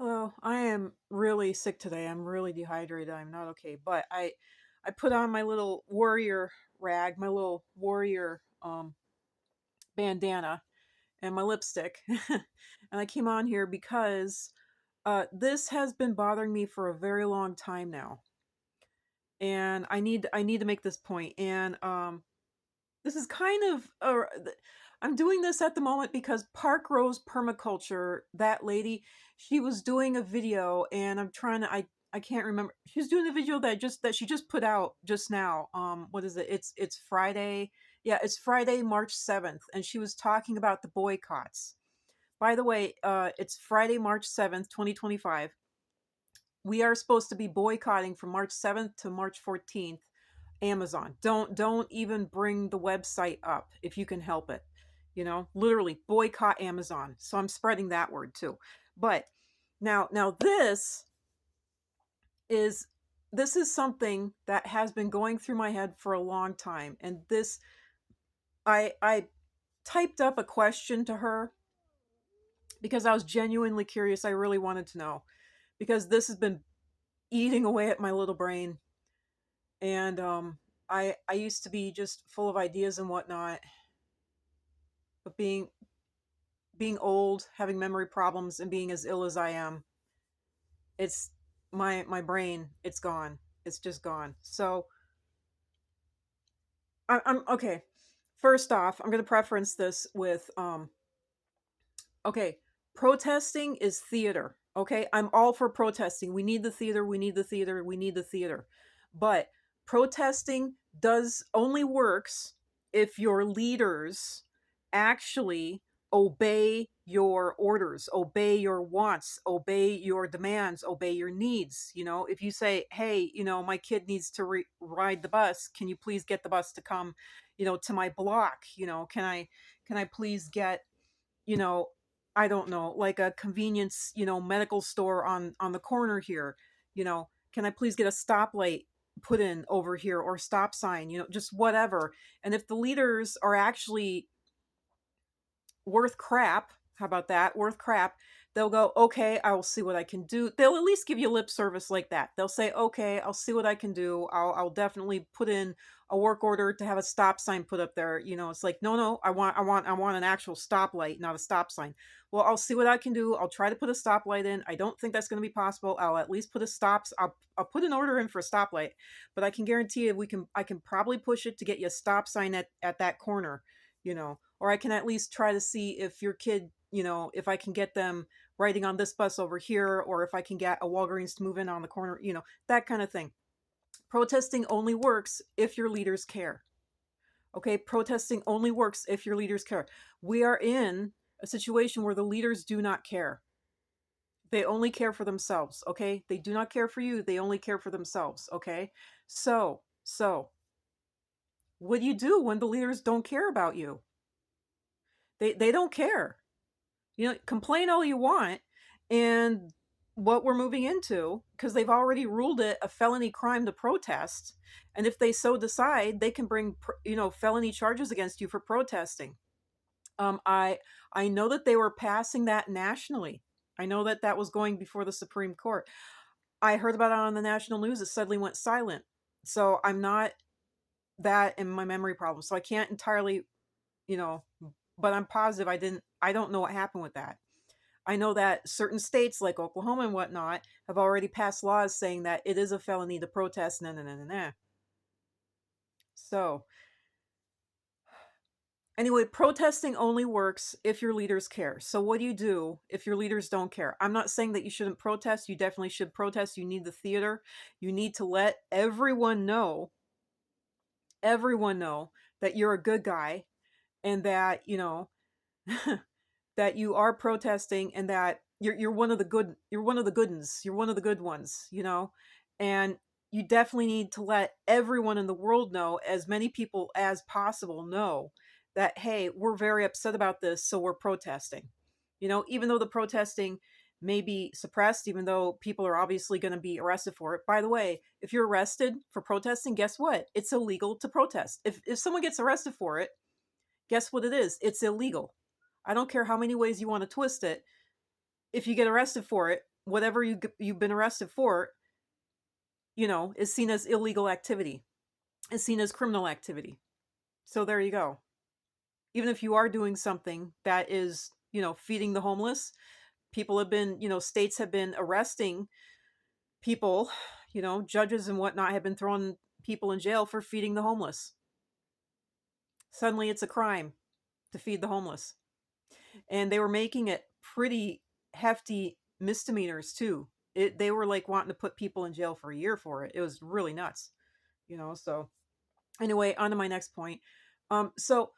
Hello, I am really sick today. I'm really dehydrated. I'm not okay. But I put on my little warrior rag, my little warrior bandana and my lipstick. And I came on here because this has been bothering me for a very long time now. And I need to make this point. And this is kind of I'm doing this at the moment because Park Rose Permaculture, that lady, she was doing a video and I'm trying to I can't remember. She was doing a video that she just put out just now. What is it? It's Friday. Yeah, it's Friday, March 7th, and she was talking about the boycotts. By the way, it's Friday, March 7th, 2025. We are supposed to be boycotting from March 7th to March 14th Amazon. Don't even bring the website up if you can help it. Literally boycott Amazon. So I'm spreading that word too. But now is this is something that has been going through my head for a long time. And this I typed up a question to her because I was genuinely curious. I really wanted to know because this has been eating away at my little brain. And I used to be just full of ideas and whatnot, but being old, having memory problems, and being as ill as I am, it's my brain. It's gone. It's just gone. So I'm okay. First off, I'm going to preference this with okay, protesting is theater. Okay, I'm all for protesting. We need the theater. We need the theater. We need the theater. But protesting does only works if your leaders actually obey your orders, obey your wants, obey your demands, obey your needs. If you say, hey, my kid needs to ride the bus, can you please get the bus to come, to my block? Can I please get, you know, I don't know, like a convenience, medical store on the corner here. Can I please get a stoplight put in over here or stop sign, just whatever. And if the leaders are actually worth crap, how about that? Worth crap. They'll go, okay, I will see what I can do. They'll at least give you lip service like that. They'll say, okay, I'll see what I can do. I'll definitely put in a work order to have a stop sign put up there. It's like, no, I want an actual stoplight, not a stop sign. Well, I'll see what I can do. I'll try to put a stoplight in. I don't think that's going to be possible. I'll at least put a stops. I'll put an order in for a stoplight, but I can guarantee you I can probably push it to get you a stop sign at that corner. Or I can at least try to see if your kid, if I can get them riding on this bus over here, or if I can get a Walgreens to move in on the corner, that kind of thing. Protesting only works if your leaders care. Okay, protesting only works if your leaders care. We are in a situation where the leaders do not care. They only care for themselves, okay? They do not care for you, they only care for themselves, okay? So, what do you do when the leaders don't care about you? They don't care. Complain all you want. And what we're moving into, because they've already ruled it a felony crime to protest, and if they so decide, they can bring felony charges against you for protesting. I know that they were passing that nationally. I know that that was going before the Supreme Court. I heard about it on the national news. It suddenly went silent. So I'm not that in my memory problem, so I can't entirely, you know but I'm positive I don't know what happened with that. I know that certain states like Oklahoma and whatnot have already passed laws saying that it is a felony to protest. Nah, nah, nah, nah, nah. So, anyway, protesting only works if your leaders care. So, what do you do if your leaders don't care? I'm not saying that you shouldn't protest. You definitely should protest. You need the theater. You need to let everyone know that you're a good guy and that, that you are protesting and that you're one of the good you're one of the good ones, you're one of the good ones, and you definitely need to let everyone in the world know, as many people as possible know, that hey, we're very upset about this, so we're protesting. Even though the protesting may be suppressed, even though people are obviously going to be arrested for it. By the way, if you're arrested for protesting, guess what? It's illegal to protest. If someone gets arrested for it, guess what it is? It's illegal. I don't care how many ways you want to twist it. If you get arrested for it, whatever you've been arrested for, is seen as illegal activity, is seen as criminal activity. So there you go. Even if you are doing something that is, feeding the homeless, people have been, states have been arresting people, judges and whatnot have been throwing people in jail for feeding the homeless. Suddenly it's a crime to feed the homeless. And they were making it pretty hefty misdemeanors too. They were like wanting to put people in jail for a year for it. It was really nuts, so anyway, on to my next point. So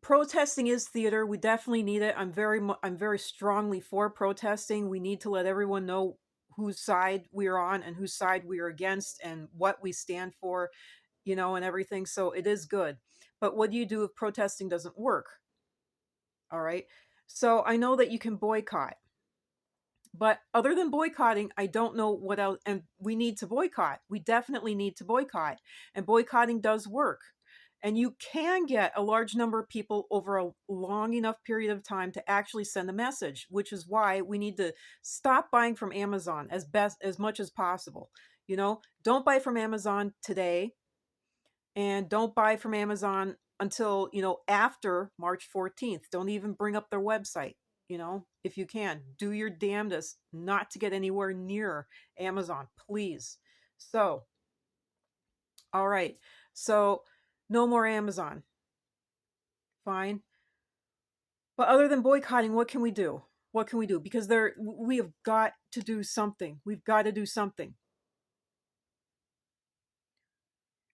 protesting is theater. We definitely need it. I'm very strongly for protesting. We need to let everyone know whose side we're on and whose side we are against and what we stand for, and everything. So it is good. But what do you do if protesting doesn't work? All right. So I know that you can boycott. But other than boycotting, I don't know what else. And we need to boycott. We definitely need to boycott. And boycotting does work. And you can get a large number of people over a long enough period of time to actually send a message, which is why we need to stop buying from Amazon as much as possible. Don't buy from Amazon today, and don't buy from Amazon until, after March 14th. Don't even bring up their website. If you can, do your damnedest not to get anywhere near Amazon, please. So, all right. So, no more Amazon. Fine. But other than boycotting, what can we do? What can we do? Because we have got to do something. We've got to do something.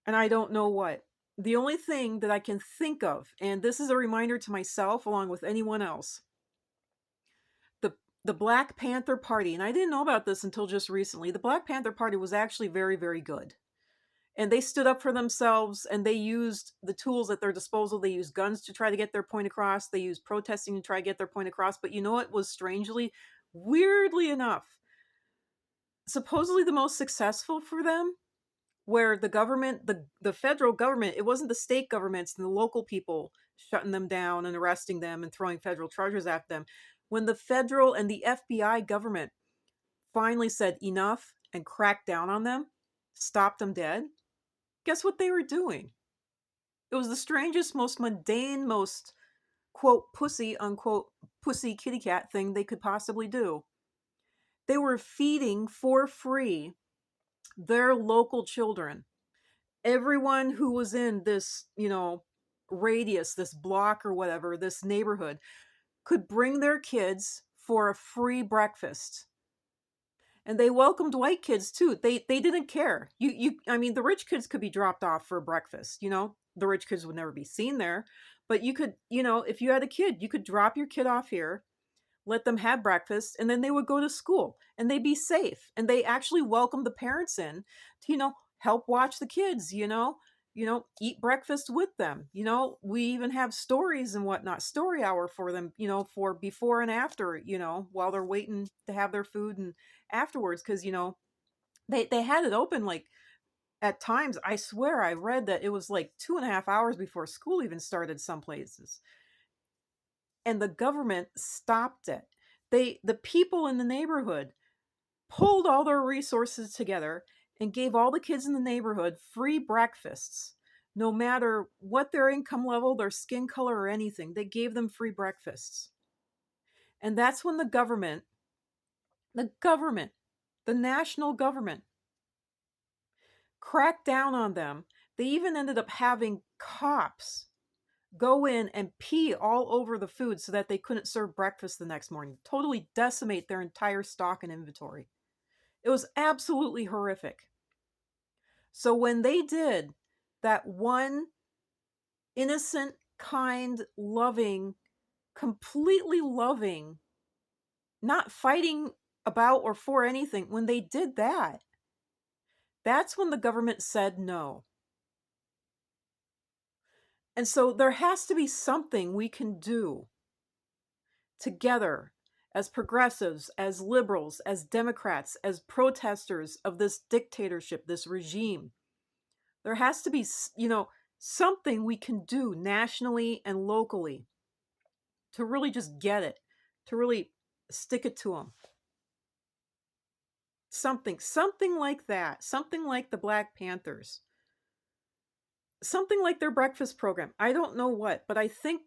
And I don't know what. The only thing that I can think of, and this is a reminder to myself along with anyone else, the Black Panther Party, and I didn't know about this until just recently. The Black Panther Party was actually very, very good. And they stood up for themselves, and they used the tools at their disposal. They used guns to try to get their point across. They used protesting to try to get their point across. But you know what was weirdly enough, supposedly the most successful for them, where the government, the federal government, it wasn't the state governments and the local people shutting them down and arresting them and throwing federal charges at them. When the federal and the FBI government finally said enough and cracked down on them, stopped them dead, guess what they were doing? It was the strangest, most mundane, most quote pussy, unquote pussy kitty cat thing they could possibly do. They were feeding for free their local children. Everyone who was in this, radius, this block or whatever, this neighborhood, could bring their kids for a free breakfast. And they welcomed white kids too. They didn't care. I mean, the rich kids could be dropped off for breakfast, The rich kids would never be seen there. But you could, if you had a kid, you could drop your kid off here, let them have breakfast, and then they would go to school and they'd be safe. And they actually welcomed the parents in to, help watch the kids, eat breakfast with them. We even have stories and whatnot, story hour for them, for before and after, while they're waiting to have their food and afterwards. Cause, they had it open like at times. I swear I read that it was like 2.5 hours before school even started some places. And the government stopped it. The people in the neighborhood pulled all their resources together and gave all the kids in the neighborhood free breakfasts, no matter what their income level, their skin color, or anything. They gave them free breakfasts. And that's when the national government, cracked down on them. They even ended up having cops go in and pee all over the food so that they couldn't serve breakfast the next morning, totally decimate their entire stock and inventory. It was absolutely horrific. So when they did that one innocent, kind, loving, completely loving, not fighting about or for anything, when they did that, that's when the government said no. And so there has to be something we can do together as progressives, as liberals, as Democrats, as protesters of this dictatorship, this regime. There has to be, something we can do nationally and locally to really just get it, to really stick it to them. Something like that. Something like the Black Panthers. Something like their breakfast program. I don't know what, but I think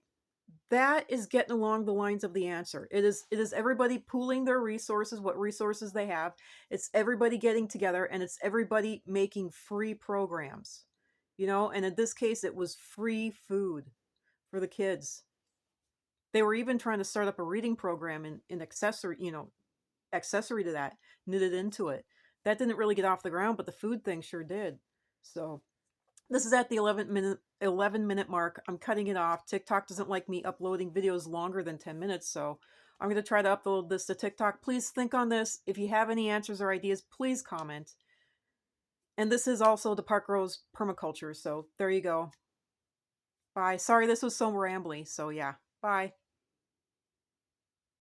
that is getting along the lines of the answer. It is everybody pooling their resources, what resources they have. It's everybody getting together and it's everybody making free programs. And in this case it was free food for the kids. They were even trying to start up a reading program in accessory to that, knitted into it. That didn't really get off the ground, but the food thing sure did. So this is at the 11-minute mark. I'm cutting it off. TikTok doesn't like me uploading videos longer than 10 minutes, so I'm going to try to upload this to TikTok. Please think on this. If you have any answers or ideas, please comment. And this is also the Park Rose permaculture, so there you go. Bye. Sorry this was so rambly, so yeah. Bye.